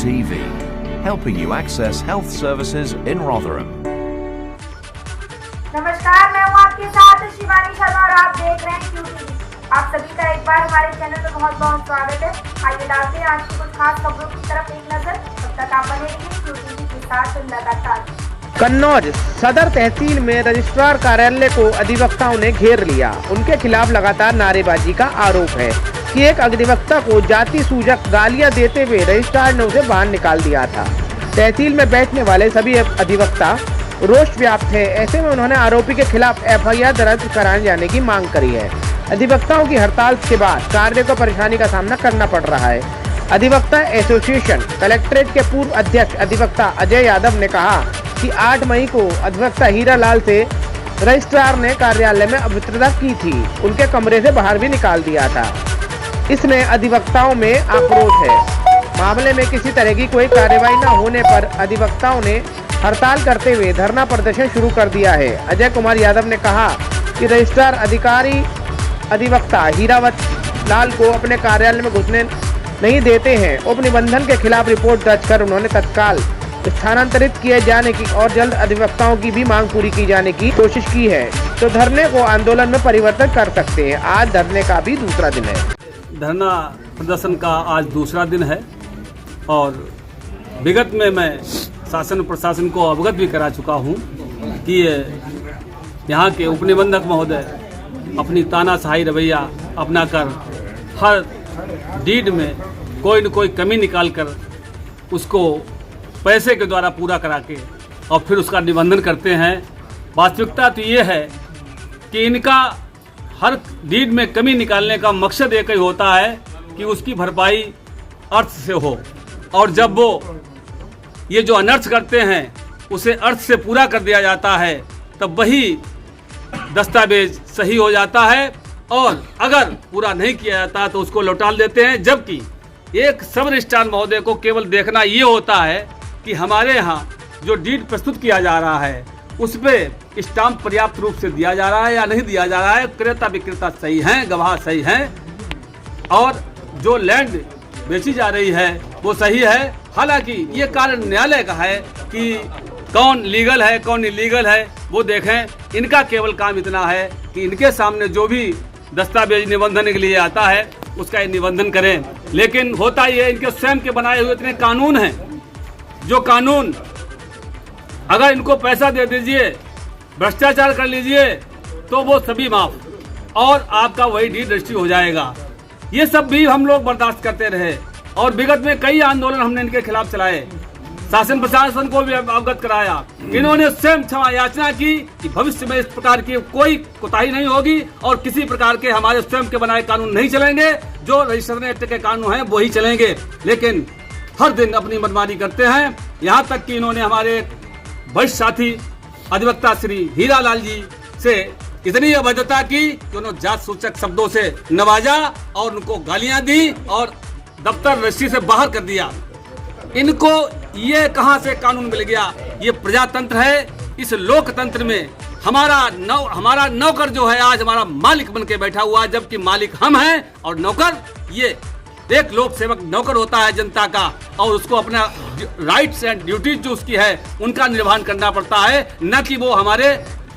TV, helping you access health services in Rotherham. नमस्कार, मैं हूँ आपके साथ शिवानी शर्मा और आप देख रहे हैं QTV। आप सभी का एक बार हमारे चैनल में बहुत बहुत स्वागत है। आइए डालते हैं आज की कुछ खास खबरों की तरफ एक नजर। तब तक आप बने रहिए QTV के साथ लगातार। कन्नौज सदर तहसील में रजिस्ट्रार कार्यालय को अधिवक्ताओं ने घेर लिया। उनके खिलाफ लगातार नारेबाजी का आरोप है कि एक अधिवक्ता को जाति सूचक गालियां देते हुए रजिस्ट्रार ने उसे बाहर निकाल दिया था। तहसील में बैठने वाले सभी अधिवक्ता रोष व्याप्त है। ऐसे में उन्होंने आरोपी के खिलाफ FIR दर्ज कराए जाने की मांग करी है। अधिवक्ताओं की हड़ताल के बाद कार्य को परेशानी का सामना करना पड़ रहा है। अधिवक्ता एसोसिएशन कलेक्ट्रेट के पूर्व अध्यक्ष अधिवक्ता अजय यादव ने कहा कि 8 मई को अधिवक्ता हीरा लाल से रजिस्ट्रार ने कार्यालय में अभद्रता की थी। उनके कमरे से बाहर भी निकाल दिया था। इसमें अधिवक्ताओं में आक्रोश है। मामले में किसी तरह की कोई कार्रवाई न होने पर अधिवक्ताओं ने हड़ताल करते हुए धरना प्रदर्शन शुरू कर दिया है। अजय कुमार यादव ने कहा कि रजिस्ट्रार अधिकारी अधिवक्ता हीरावत लाल को अपने कार्यालय में घुसने नहीं देते हैं। उपनिबंधन के खिलाफ रिपोर्ट दर्ज कर उन्होंने तत्काल स्थानांतरित किए जाने की और जल्द अधिवक्ताओं की भी मांग पूरी की जाने की कोशिश की है तो धरने को आंदोलन में परिवर्तित कर सकते हैं। आज धरने का भी दूसरा दिन है। धरना प्रदर्शन का आज दूसरा दिन है और विगत में मैं शासन प्रशासन को अवगत भी करा चुका हूं कि यहाँ के उपनिबंधक महोदय अपनी तानाशाही रवैया अपना कर हर डीड में कोई न कोई कमी निकाल कर उसको पैसे के द्वारा पूरा करा के और फिर उसका निबंधन करते हैं। वास्तविकता तो ये है कि इनका हर डीड में कमी निकालने का मकसद एक ही होता है कि उसकी भरपाई अर्थ से हो और जब वो ये जो अनर्थ करते हैं उसे अर्थ से पूरा कर दिया जाता है तब वही दस्तावेज सही हो जाता है और अगर पूरा नहीं किया जाता तो उसको लौटा देते हैं। जबकि एक सब रजिस्ट्रार महोदय को केवल देखना ये होता है कि हमारे यहाँ जो डीड प्रस्तुत किया जा रहा है उस पर स्टाम्प पर्याप्त रूप से दिया जा रहा है या नहीं दिया जा रहा है, क्रेता विक्रेता सही हैं, गवाह सही हैं और जो लैंड बेची जा रही है वो सही है। हालांकि ये कार्य न्यायालय का है कि कौन लीगल है कौन इलीगल है वो देखें। इनका केवल काम इतना है कि इनके सामने जो भी दस्तावेज निबंधन के लिए आता है उसका निबंधन करें। लेकिन होता ये इनके स्वयं के बनाए हुए इतने कानून हैं जो कानून अगर इनको पैसा दे दीजिए भ्रष्टाचार कर लीजिए तो वो सभी माफ और आपका वही डीड रजिस्ट्री हो जाएगा। ये सब भी हम लोग बर्दाश्त करते रहे और विगत में कई आंदोलन हमने इनके खिलाफ चलाए। शासन प्रशासन को भी अवगत कराया। इन्होंने स्वयं क्षमा याचना की कि भविष्य में इस प्रकार की कोई कोताही नहीं होगी और किसी प्रकार के हमारे स्वयं के बनाए कानून नहीं चलेंगे। जो रजिस्ट्रेशन एक्ट के कानून हैं वही चलेंगे। लेकिन हर दिन अपनी मनमानी करते हैं। यहाँ तक कि इन्होंने हमारे वरिष्ठ साथी अधिवक्ता श्री हीरा लाल जी से इतनी अभद्रता की कि उन्होंने जात सूचक शब्दों से नवाजा और उनको गालियां दी और दफ्तर रजिस्ट्री से बाहर कर दिया। इनको ये कहां से कानून मिल गया? ये प्रजातंत्र है। इस लोकतंत्र में हमारा नौकर जो है आज हमारा मालिक बन के बैठा हुआ, जबकि मालिक हम हैं और नौकर ये एक लोक सेवक नौकर होता है जनता का और उसको अपना राइट्स एंड ड्यूटीज जो उसकी है उनका निर्वहन करना पड़ता है, न कि वो हमारे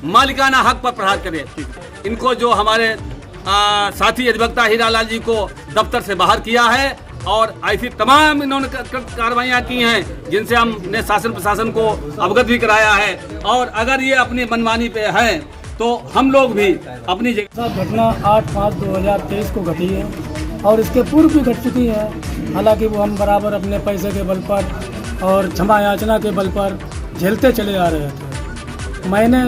मालिकाना हक पर प्रहार करे। इनको जो हमारे साथी अधिवक्ता हीरा लाल जी को दफ्तर से बाहर किया है और ऐसी तमाम इन्होंने कार्रवाइयाँ की हैं जिनसे हमने शासन प्रशासन को अवगत भी कराया है। और अगर ये अपनी मनमानी पे हैं तो हम लोग भी अपनी जगह। घटना 8/5/2023 को घटी है और इसके पूर्व भी घट चुकी है। हालांकि वो हम बराबर अपने पैसे के बल पर और क्षमा याचना के बल पर झेलते चले आ रहे थे। मैंने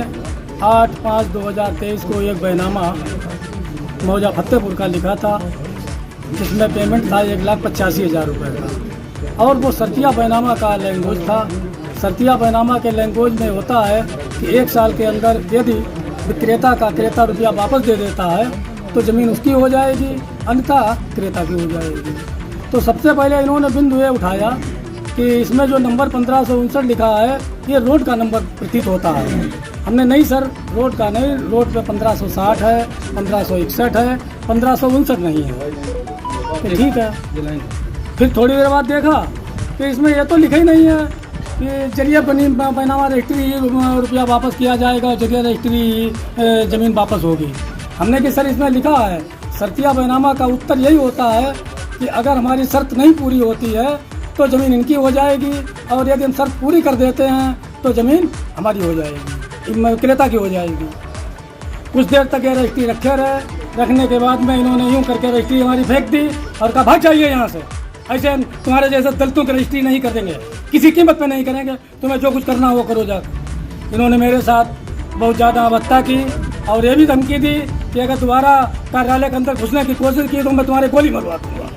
8/5/2023 को एक बैनामा मौजा फतेहपुर का लिखा था जिसमें पेमेंट था 1,85,000 रुपये का और वो शर्तिया बैनामा का लैंग्वेज था। शर्तिया बैनामा के लैंग्वेज में होता है कि 1 साल के अंदर यदि विक्रेता का क्रेता रुपया वापस दे देता है तो ज़मीन उसकी हो जाएगी, अन्यथा क्रेता की हो जाएगी। तो सबसे पहले इन्होंने बिंदु ये उठाया कि इसमें जो नंबर 1559 लिखा है ये रोड का नंबर प्रतीत होता है। हमने नहीं सर, रोड का नहीं, रोड पे 1560 है, 1561 है, 1559 नहीं है। तो ठीक है। फिर थोड़ी देर बाद देखा कि इसमें ये तो लिखा ही नहीं है कि जरिया बैनामा रजिस्ट्री रुपया वापस किया जाएगा, जरिया रजिस्ट्री ज़मीन वापस होगी। हमने कि सर इसमें लिखा है शर्तिया बैनामा का उत्तर यही होता है कि अगर हमारी शर्त नहीं पूरी होती है तो ज़मीन इनकी हो जाएगी, और यदि हम शर्त पूरी कर देते हैं तो ज़मीन हमारी हो जाएगी, क्रेता की हो जाएगी। कुछ देर तक ये रजिस्ट्री रखे रहे, रखने के बाद में इन्होंने यूँ करके रजिस्ट्री हमारी फेंक दी और कहा भाग जाइए यहाँ से, ऐसे तुम्हारे जैसे दलितों की रजिस्ट्री नहीं कर देंगे, किसी कीमत पे नहीं करेंगे, तुम्हें जो कुछ करना हो करो जाकर। इन्होंने मेरे साथ बहुत ज़्यादा अवस्था की और ये भी धमकी दी कि अगर दोबारा कार्यालय के अंदर घुसने की कोशिश की तो मैं तुम्हारे गोली मरवा दूँगा,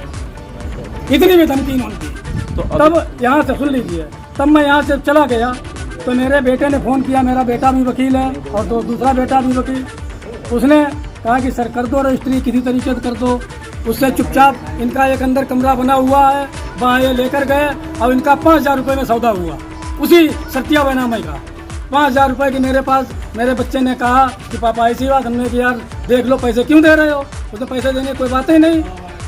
इतनी भी धमकी इन्होंने दी। तो तब यहाँ से सुन लीजिए, तब मैं यहाँ से चला गया तो मेरे बेटे ने फ़ोन किया, मेरा बेटा भी वकील है और दूसरा बेटा भी वकील, उसने कहा कि सर कर दो रजिस्ट्री, किसी तरीके से कर दो। उससे चुपचाप इनका एक अंदर कमरा बना हुआ है, वहाँ ये लेकर गए और इनका 5,000 रुपये में सौदा हुआ, उसी शर्तिया बैनामे का 5,000 रुपये की। मेरे पास मेरे बच्चे ने कहा कि पापा ऐसी बात, हमने कि यार देख लो पैसे क्यों दे रहे हो, उसने पैसे देने कोई बात ही नहीं।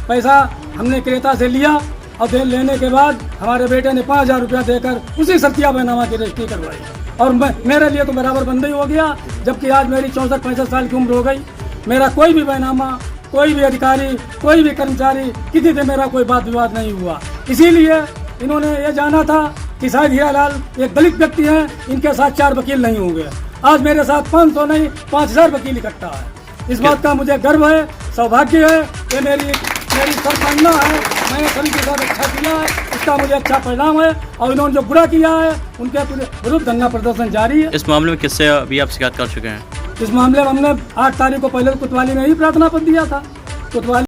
पैसा हमने क्रेता से लिया और लेने के बाद हमारे बेटे ने 5,000 रुपया देकर उसी शर्तिया बैनामा की रजिस्ट्री करवाई, और मेरे लिए तो बराबर बंद ही हो गया, जबकि आज मेरी 64-65 साल की उम्र हो गई। मेरा कोई भी बैनामा, कोई भी अधिकारी, कोई भी कर्मचारी, किसी से मेरा कोई बात विवाद नहीं हुआ। इसीलिए इन्होंने ये जाना था कि शायद हीरालाल एक दलित व्यक्ति हैं, इनके साथ 4 वकील नहीं होंगे। आज मेरे साथ 500 नहीं 5,000 वकील इकट्ठा है। इस बात का मुझे गर्व है, सौभाग्य है, ये मेरी सरमानना है। मैंने सभी के साथ अच्छा किया है, इसका मुझे अच्छा परिणाम है, और इन्होंने जो बुरा किया है उनके विरुद्ध धरना प्रदर्शन जारी है। इस मामले में किससे अभी आप शिकायत कर चुके हैं? इस मामले में हमने 8 तारीख को पहले कोतवाली में ही प्रार्थना पत्र दिया था। कोतवाली